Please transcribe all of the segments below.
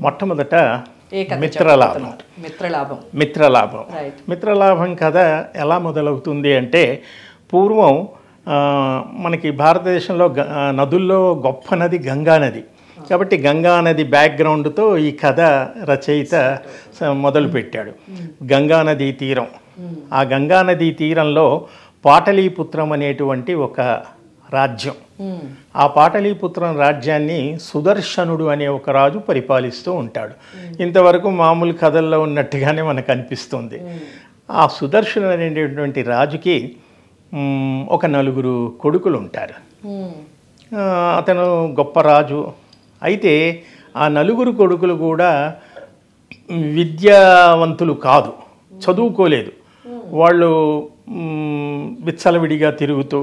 మొట్టమొదట ఏకథ మిత్రలాభం. మిత్రలాభం మిత్రలాభం Right. మిత్రలాభం కథ ఎలా మొదలవుతుంది అంటే పూర్వం మనకి భారతదేశంలో నదుల్లో గొప్ప నది గంగా నది. కాబట్టి గంగా నది బ్యాక్గ్రౌండ్తో ఈ కథ రచయిత మొదలుపెట్టాడు. గంగా నదీ తీరం, ఆ గంగా నదీ తీరంలో పాటలీపుత్రం అనేటువంటి ఒక రాజ్యం. ఆ పాటలీపుత్రం రాజ్యాన్ని సుదర్శనుడు అనే ఒక రాజు పరిపాలిస్తూ ఉంటాడు. ఇంతవరకు మామూలు కథల్లో ఉన్నట్టుగానే మనకు అనిపిస్తుంది. ఆ సుదర్శనుడు అనేటువంటి రాజుకి ఒక 4 కొడుకులు ఉంటారు. అతను గొప్ప రాజు. అయితే ఆ 4 కొడుకులు కూడా విద్యావంతులు కాదు, చదువుకోలేదు. వాళ్ళు విచ్చలవిడిగా తిరుగుతూ,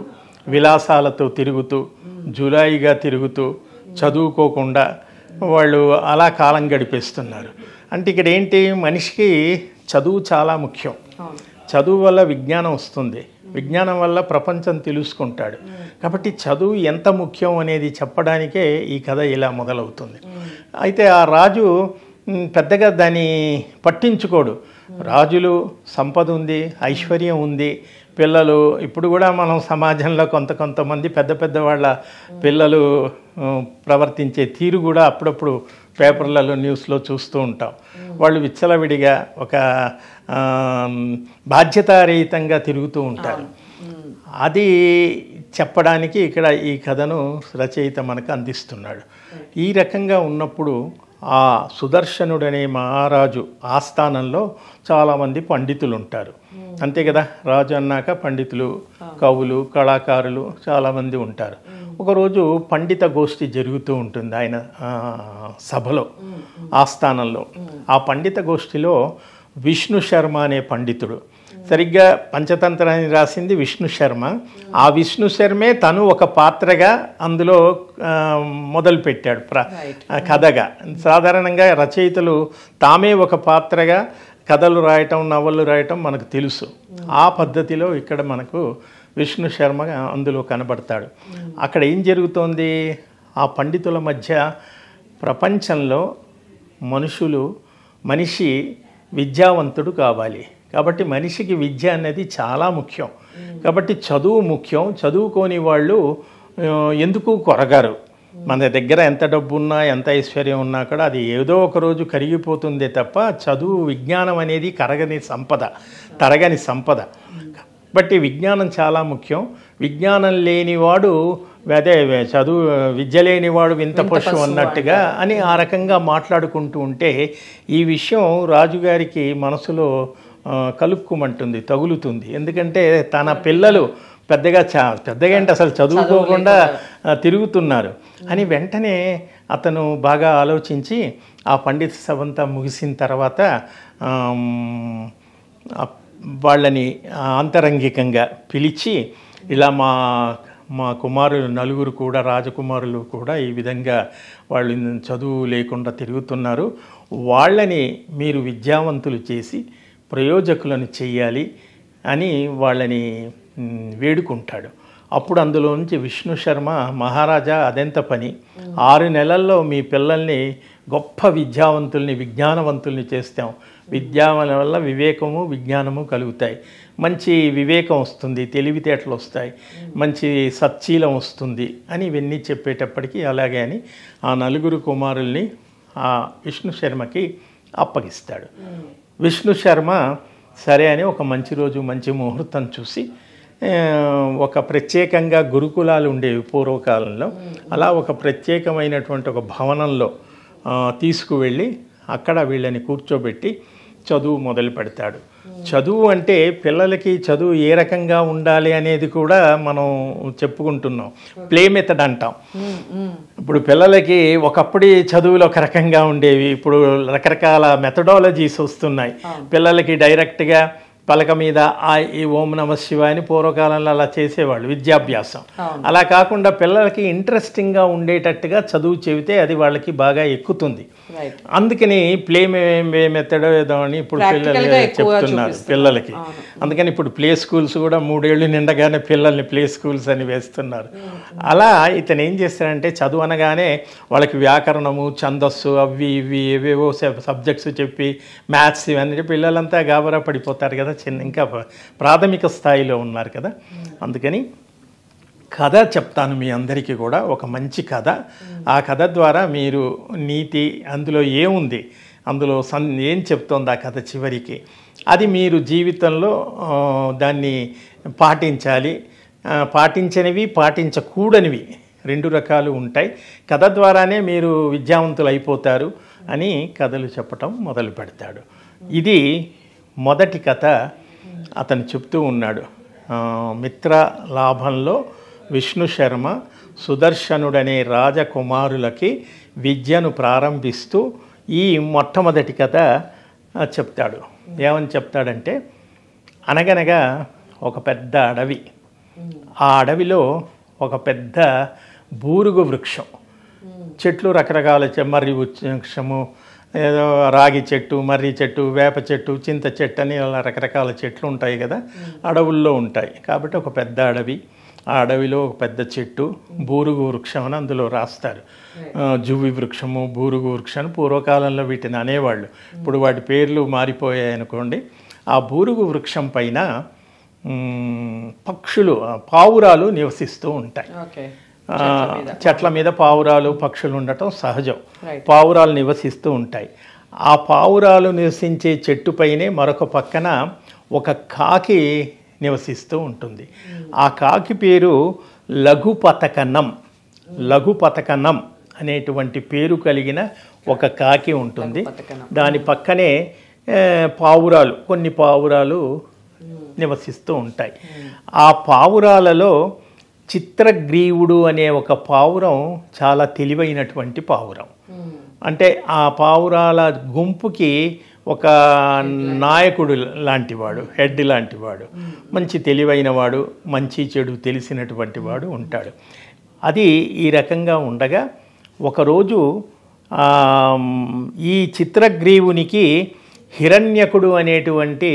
విలాసాలతో తిరుగుతూ, జులాయిగా తిరుగుతూ, చదువుకోకుండా వాళ్ళు అలా కాలం గడిపేస్తున్నారు. అంటే ఇక్కడ ఏంటి, మనిషికి చదువు చాలా ముఖ్యం. చదువు వల్ల విజ్ఞానం వస్తుంది, విజ్ఞానం వల్ల ప్రపంచం తెలుసుకుంటాడు. కాబట్టి చదువు ఎంత ముఖ్యం అనేది చెప్పడానికే ఈ కథ ఇలా మొదలవుతుంది. అయితే ఆ రాజు పెద్దగా దాన్ని పట్టించుకోడు. రాజులు సంపద ఉంది, ఐశ్వర్యం ఉంది, పిల్లలు ఇప్పుడు కూడా మనం సమాజంలో కొంతమంది పెద్ద వాళ్ళ పిల్లలు ప్రవర్తించే తీరు కూడా అప్పుడప్పుడు పేపర్లలో న్యూస్లో చూస్తూ ఉంటాం. వాళ్ళు విచ్చలవిడిగా ఒక బాధ్యతారహితంగా తిరుగుతూ ఉంటారు. అది చెప్పడానికి ఇక్కడ ఈ కథను రచయిత మనకు అందిస్తున్నాడు. ఈ రకంగా ఉన్నప్పుడు ఆ సుదర్శనుడు అనే మహారాజు ఆస్థానంలో చాలామంది పండితులు ఉంటారు. అంతే కదా, రాజు అన్నాక పండితులు, కవులు, కళాకారులు చాలామంది ఉంటారు. ఒకరోజు పండిత గోష్ఠి జరుగుతూ ఉంటుంది ఆయన సభలో, ఆస్థానంలో. ఆ పండిత గోష్ఠిలో విష్ణు శర్మ అనే పండితుడు, సరిగ్గా పంచతంత్రాన్ని రాసింది విష్ణు శర్మ. ఆ విష్ణు శర్మే తను ఒక పాత్రగా అందులో మొదలుపెట్టాడు కథగా. సాధారణంగా రచయితలు తామే ఒక పాత్రగా కథలు రాయటం, నవళ్ళు రాయటం మనకు తెలుసు. ఆ పద్ధతిలో ఇక్కడ మనకు విష్ణు శర్మ అందులో కనబడతాడు. అక్కడ ఏం జరుగుతోంది, ఆ పండితుల మధ్య ప్రపంచంలో మనిషి విద్యావంతుడు కావాలి. కాబట్టి మనిషికి విద్య అనేది చాలా ముఖ్యం. కాబట్టి చదువు ముఖ్యం. చదువుకోని వాళ్ళు ఎందుకు కొరగారు. మన దగ్గర ఎంత డబ్బు ఉన్నా, ఎంత ఐశ్వర్యం ఉన్నా కూడా అది ఏదో ఒక రోజు కరిగిపోతుందే తప్ప చదువు, విజ్ఞానం అనేది తరగని సంపద. కాబట్టి విజ్ఞానం చాలా ముఖ్యం. విజ్ఞానం లేనివాడు విద్య లేనివాడు వింత పశువు అన్నట్టుగా అని ఆ రకంగా మాట్లాడుకుంటూ ఉంటే ఈ విషయం రాజుగారికి మనసులో కలుక్కుమంటుంది, తగులుతుంది. ఎందుకంటే తన పిల్లలు పెద్దగా అంటే అసలు చదువుకోకుండా తిరుగుతున్నారు అని వెంటనే అతను బాగా ఆలోచించి ఆ పండిత సభంతా ముగిసిన తర్వాత వాళ్ళని అంతరంగికంగా పిలిచి, ఇలా మా కుమారులు 4 కూడా, రాజకుమారులు కూడా ఈ విధంగా వాళ్ళు చదువు లేకుండా తిరుగుతున్నారు, వాళ్ళని మీరు విద్యావంతులు చేసి ప్రయోజకులను చెయ్యాలి అని వాళ్ళని వేడుకుంటాడు. అప్పుడు అందులో నుంచి విష్ణు శర్మ, మహారాజా అదెంత పని, 6 నెలల్లో మీ పిల్లల్ని గొప్ప విద్యావంతుల్ని, విజ్ఞానవంతుల్ని చేస్తాం. విద్యావనం వల్ల వివేకము, విజ్ఞానము కలుగుతాయి, మంచి వివేకం వస్తుంది, తెలివితేటలు వస్తాయి, మంచి సచ్చీలం వస్తుంది అని ఇవన్నీ చెప్పేటప్పటికీ అలాగే అని ఆ 4 కుమారుల్ని ఆ విష్ణు శర్మకి అప్పగిస్తాడు. విష్ణు శర్మ సరే అని ఒక మంచి రోజు, మంచి ముహూర్తం చూసి ఒక ప్రత్యేకంగా గురుకులాలు ఉండేవి పూర్వకాలంలో, అలా ఒక ప్రత్యేకమైనటువంటి ఒక భవనంలో తీసుకువెళ్ళి అక్కడ వీళ్ళని కూర్చోబెట్టి చదువు మొదలు పెడతాడు. చదువు అంటే పిల్లలకి చదువు ఏ రకంగా ఉండాలి అనేది కూడా మనం చెప్పుకుంటున్నాం. ప్లే మెథడ్ అంటాం. ఇప్పుడు పిల్లలకి ఒకప్పుడు చదువులు ఒక రకంగా ఉండేవి, ఇప్పుడు రకరకాల మెథడాలజీస్ వస్తున్నాయి. పిల్లలకి డైరెక్ట్గా పలక మీద ఈ ఓం నమ శివాయ అని పూర్వకాలంలో అలా చేసేవాళ్ళు విద్యాభ్యాసం. అలా కాకుండా పిల్లలకి ఇంట్రెస్టింగ్గా ఉండేటట్టుగా చదువు చెబితే అది వాళ్ళకి బాగా ఎక్కుతుంది. అందుకని ప్లే మెథడ్ ఏదో అని ఇప్పుడు పిల్లలు చెప్తున్నారు పిల్లలకి. అందుకని ఇప్పుడు ప్లే స్కూల్స్ కూడా 3 ఏళ్ళు నిండగానే పిల్లల్ని ప్లే స్కూల్స్ అని వేస్తున్నారు. అలా ఇతను ఏం చేస్తాడంటే చదువు అనగానే వాళ్ళకి వ్యాకరణము, ఛందస్సు, అవి ఇవి ఏవేవో సబ్జెక్ట్స్ చెప్పి మ్యాథ్స్ ఇవన్నీ పిల్లలంతా గాబరా పడిపోతారు కదా, ఇంకా ప్రాథమిక స్థాయిలో ఉన్నారు కదా. అందుకని కథ చెప్తాను మీ అందరికీ కూడా, ఒక మంచి కథ. ఆ కథ ద్వారా మీరు నీతి అందులో ఏముంది, అందులో ఏం చెప్తోంది ఆ కథ చివరికి, అది మీరు జీవితంలో దాన్ని పాటించాలి. పాటించనివి, పాటించకూడనివి 2 రకాలు ఉంటాయి. కథ ద్వారానే మీరు విద్యావంతులు అయిపోతారు అని కథలు చెప్పటం మొదలు పెడతాడు. ఇది మొదటి కథ అతను చెప్తూ ఉన్నాడు. మిత్ర లాభంలో విష్ణు శర్మ సుదర్శనుడనే రాజకుమారులకి విద్యను ప్రారంభిస్తూ ఈ మొట్టమొదటి కథ చెప్తాడు. ఏమని చెప్తాడంటే, అనగనగా ఒక పెద్ద అడవి. ఆ అడవిలో ఒక పెద్ద బూరుగు వృక్షం, చెట్లు రకరకాల మర్రి వృక్షము, ఏదో రాగి చెట్టు, మర్రి చెట్టు, వేప చెట్టు, చింత చెట్టు అని అలా రకరకాల చెట్లు ఉంటాయి కదా, అడవుల్లో ఉంటాయి. కాబట్టి ఒక పెద్ద అడవి, ఆ అడవిలో ఒక పెద్ద చెట్టు బూరుగు వృక్షం అని అందులో రాస్తారు. జువ్వి వృక్షము, బూరుగు వృక్షం పూర్వకాలంలో వీటిని అనేవాళ్ళు. ఇప్పుడు వాటి పేర్లు మారిపోయాయి అనుకోండి. ఆ బూరుగు వృక్షం పైన పక్షులు, పావురాలు నివసిస్తూ ఉంటాయి. చెట్ల మీద పావురాలు, పక్షులు ఉండటం సహజం. పావురాలు నివసిస్తూ ఉంటాయి. ఆ పావురాలు నివసించే చెట్టుపైనే మరొక పక్కన ఒక కాకి నివసిస్తూ ఉంటుంది. ఆ కాకి పేరు లఘుపతకనం. లఘుపతకనం అనేటువంటి పేరు కలిగిన ఒక కాకి ఉంటుంది. దాని పక్కనే పావురాలు, కొన్ని పావురాలు నివసిస్తూ ఉంటాయి. ఆ పావురాలలో చిత్రగ్రీవుడు అనే ఒక పావురం చాలా తెలివైనటువంటి పావురం. అంటే ఆ పావురాల గుంపుకి ఒక నాయకుడు లాంటివాడు, హెడ్ లాంటివాడు, మంచి తెలివైనవాడు, మంచి చెడు తెలిసినటువంటి వాడు ఉంటాడు. అది ఈ రకంగా ఉండగా ఒకరోజు ఈ చిత్రగ్రీవునికి హిరణ్యకుడు అనేటువంటి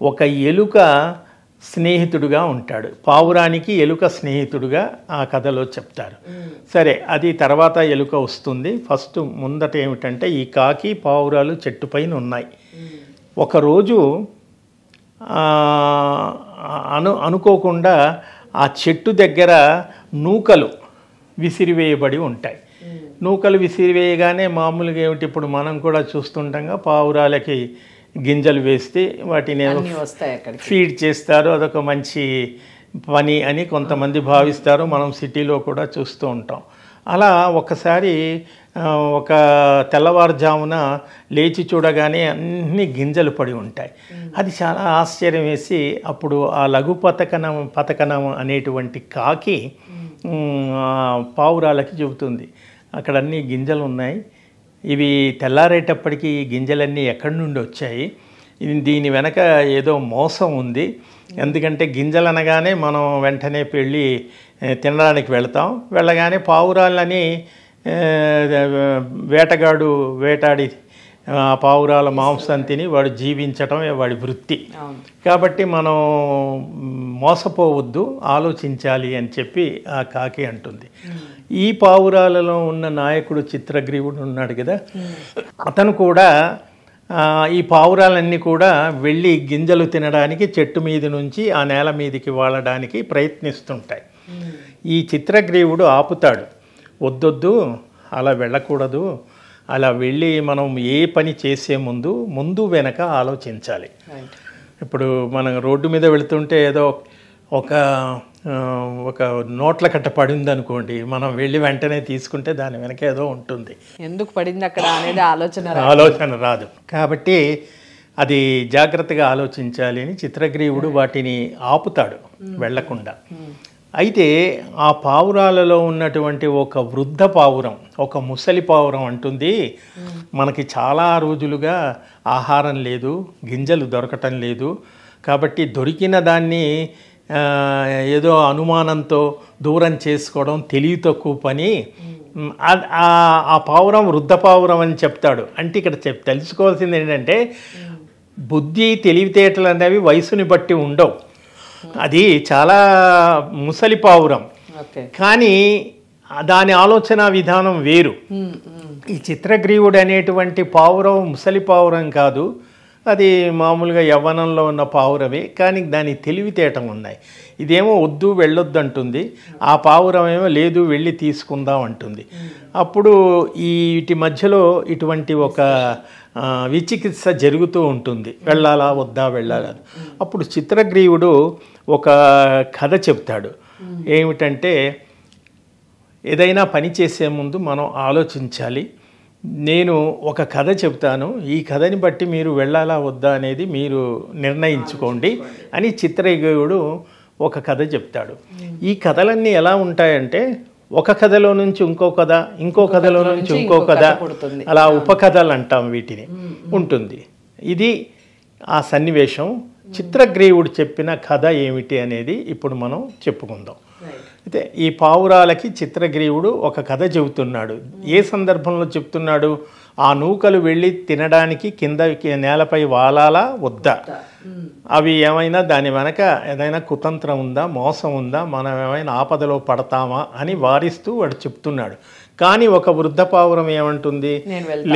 ఒక ఎలుక స్నేహితుడుగా ఉంటాడు. పావురానికి ఎలుక స్నేహితుడుగా ఆ కథలో చెప్తారు. సరే, అది తర్వాత ఎలుక వస్తుంది. ఫస్ట్ ముందట ఏమిటంటే, ఈ కాకి పావురాలు చెట్టు పైన ఉన్నాయి. ఒకరోజు అనుకోకుండా ఆ చెట్టు దగ్గర నూకలు విసిరివేయబడి ఉంటాయి. నూకలు విసిరివేయగానే మామూలుగా ఏమిటి, ఇప్పుడు మనం కూడా చూస్తుండగా పావురాలకి గింజలు వేస్తే వాటిని ఫీడ్ చేస్తారు, అదొక మంచి పని అని కొంతమంది భావిస్తారు. మనం సిటీలో కూడా చూస్తూ ఉంటాం. అలా ఒకసారి ఒక తెల్లవారుజామున లేచి చూడగానే అన్ని గింజలు పడి ఉంటాయి. అది చాలా ఆశ్చర్యం వేసి అప్పుడు ఆ పతకనం అనేటువంటి కాకి పావురాలకి చెబుతుంది, అక్కడ అన్ని గింజలు ఉన్నాయి, ఇవి తెల్లారేటప్పటికీ గింజలన్నీ ఎక్కడి నుండి వచ్చాయి, దీని వెనక ఏదో మోసం ఉంది. ఎందుకంటే గింజలు అనగానే మనం వెంటనే వెళ్ళి తినడానికి వెళ్తాం. వెళ్ళగానే పావురాలని వేటగాడు వేటాడి పావురాల మాంసం తిని వాడు జీవించటం వాడి వృత్తి. కాబట్టి మనం మోసపోవద్దు, ఆలోచించాలి అని చెప్పి ఆ కాకి అంటుంది. ఈ పావురాలలో ఉన్న నాయకుడు చిత్రగ్రీవుడు ఉన్నాడు కదా, అతను కూడా ఈ పావురాలన్నీ కూడా వెళ్ళి గింజలు తినడానికి చెట్టు మీద నుంచి ఆ నేల మీదకి వాలడానికి ప్రయత్నిస్తుంటాయి. ఈ చిత్రగ్రీవుడు ఆపుతాడు, వద్దొద్దు, అలా వెళ్ళకూడదు, అలా వెళ్ళి మనం ఏ పని చేసే ముందు వెనక ఆలోచించాలి. ఇప్పుడు మనం రోడ్డు మీద వెళుతుంటే ఏదో ఒక నోట్ల కట్ట పడింది అనుకోండి, మనం వెళ్ళి వెంటనే తీసుకుంటే దాని వెనక ఏదో ఉంటుంది, ఎందుకు పడింది అక్కడ అనేది ఆలోచన రాదు. కాబట్టి అది జాగ్రత్తగా ఆలోచించాలి అని చిత్రగ్రీవుడు వాటిని ఆపుతాడు వెళ్లకుండా. అయితే ఆ పావురాలలో ఉన్నటువంటి ఒక వృద్ధ పావురం, ఒక ముసలి పావురం అంటుంది, మనకి చాలా రోజులుగా ఆహారం లేదు, గింజలు దొరకటం లేదు, కాబట్టి దొరికిన దాన్ని ఏదో అనుమానంతో దూరం చేసుకోవడం తెలివి తక్కువ పని. ఆ పావురం వృద్ధ పావురం అని చెప్తాడు. అంటే ఇక్కడ తెలుసుకోవాల్సింది ఏంటంటే బుద్ధి తెలివితేటలు అనేవి వయసుని బట్టి ఉండవు. అది చాలా ముసలి పావురం, కానీ దాని ఆలోచన విధానం వేరు. ఈ చిత్రగ్రీవుడు అనేటువంటి పావురం ముసలి పావురం కాదు, అది మామూలుగా యవ్వనంలో ఉన్న పావురమే, కానీ దాని తెలివితేటం ఉన్నాయి. ఇదేమో వద్దు వెళ్ళొద్దు అంటుంది, ఆ పావురం ఏమో లేదు వెళ్ళి తీసుకుందాం అంటుంది. అప్పుడు వీటి మధ్యలో ఇటువంటి ఒక విచికిత్స జరుగుతూ ఉంటుంది, వెళ్ళాలా వద్దా వెళ్ళాలా. అప్పుడు చిత్రగ్రీవుడు ఒక కథ చెప్తాడు. ఏమిటంటే ఏదైనా పని చేసే ముందు మనం ఆలోచించాలి. నేను ఒక కథ చెప్తాను, ఈ కథని బట్టి మీరు వెళ్ళాలా వద్దా అనేది మీరు నిర్ణయించుకోండి అని చిత్రగ్రీవుడు ఒక కథ చెప్తాడు. ఈ కథలన్నీ ఎలా ఉంటాయంటే ఒక కథలో నుంచి ఇంకో కథ, ఇంకో కథలో నుంచి ఇంకో కథ, అలా ఉపకథలు అంటాం వీటిని ఉంటుంది. ఇది ఆ సన్నివేశం. చిత్రగ్రీవుడు చెప్పిన కథ ఏమిటి అనేది ఇప్పుడు మనం చెప్పుకుందాం. అయితే ఈ పావురాలకి చిత్రగ్రీవుడు ఒక కథ చెబుతున్నాడు. ఏ సందర్భంలో చెప్తున్నాడు? ఆ నూకలు వెళ్ళి తినడానికి కింద నేలపై వాలాలా వద్దా, అవి ఏమైనా దాని వెనక ఏదైనా కుతంత్రం ఉందా, మోసం ఉందా, మనం ఏమైనా ఆపదలో పడతామా అని వారిస్తూ వాడు చెప్తున్నాడు. కానీ ఒక వృద్ధ పావురం ఏమంటుంది?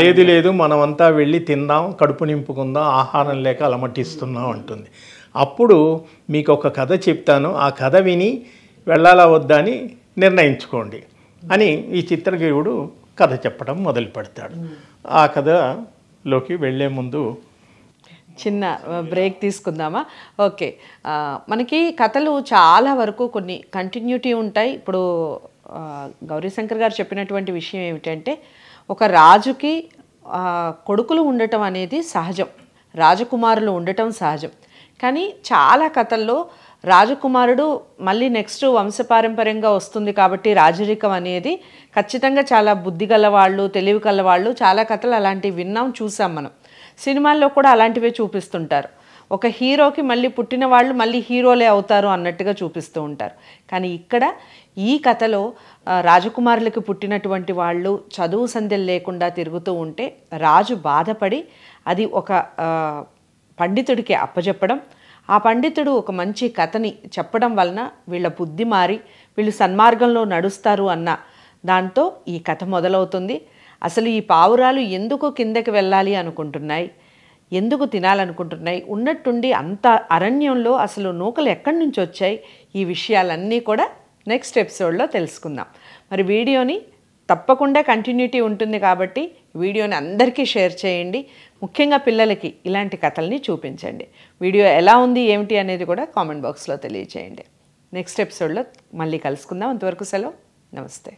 లేదు లేదు మనమంతా వెళ్ళి తిందాం, కడుపు నింపుకుందాం, ఆహారం లేక అలమటిస్తున్నాం అంటుంది. అప్పుడు మీకు ఒక కథ చెప్తాను, ఆ కథ విని వెళ్ళాలా వద్దా అని నిర్ణయించుకోండి అని ఈ చిత్రగ్రీవుడు కథ చెప్పడం మొదలు పెడతాడు. ఆ కథలోకి వెళ్ళే ముందు చిన్న బ్రేక్ తీసుకుందామా? ఓకే, మనకి కథలు చాలా వరకు కొన్ని కంటిన్యూటీ ఉంటాయి. ఇప్పుడు గౌరీశంకర్ గారు చెప్పినటువంటి విషయం ఏమిటంటే ఒక రాజుకి కొడుకులు ఉండటం అనేది సహజం, రాజకుమారులు ఉండటం సహజం. కానీ చాలా కథల్లో రాజకుమారుడు మళ్ళీ నెక్స్ట్ వంశపారంపర్యంగా వస్తుంది కాబట్టి రాజరికం అనేది ఖచ్చితంగా చాలా బుద్ధి గలవాళ్ళు, తెలివి గలవాళ్ళు, చాలా కథలు అలాంటివి విన్నాం, చూసాం మనం. సినిమాల్లో కూడా అలాంటివే చూపిస్తుంటారు. ఒక హీరోకి మళ్ళీ పుట్టిన వాళ్ళు మళ్ళీ హీరోలే అవుతారు అన్నట్టుగా చూపిస్తూ ఉంటారు. కానీ ఇక్కడ ఈ కథలో రాజకుమారులకి పుట్టినటువంటి వాళ్ళు చదువు సంధ్యలు లేకుండా తిరుగుతూ ఉంటే రాజు బాధపడి అది ఒక పండితుడికి అప్పచెప్పడం, ఆ పండితుడు ఒక మంచి కథని చెప్పడం వలన వీళ్ళ బుద్ధి మారి వీళ్ళు సన్మార్గంలో నడుస్తారు అన్న దాంతో ఈ కథ మొదలవుతుంది. అసలు ఈ పావురాలు ఎందుకు కిందకి వెళ్ళాలి అనుకుంటున్నాయి, ఎందుకు తినాలనుకుంటున్నాయి, ఉన్నట్టుండి అంత అరణ్యంలో అసలు నూకలు ఎక్కడి నుంచి వచ్చాయి, ఈ విషయాలన్నీ కూడా నెక్స్ట్ ఎపిసోడ్లో తెలుసుకుందాం. మరి వీడియోని తప్పకుండా కంటిన్యూటీ ఉంటుంది కాబట్టి వీడియోని అందరికీ షేర్ చేయండి. ముఖ్యంగా పిల్లలకి ఇలాంటి కథల్ని చూపించండి. వీడియో ఎలా ఉంది ఏమిటి అనేది కూడా కామెంట్ బాక్స్లో తెలియజేయండి. నెక్స్ట్ ఎపిసోడ్లో మళ్ళీ కలుసుకుందాం. అంతవరకు సెలవు, నమస్తే.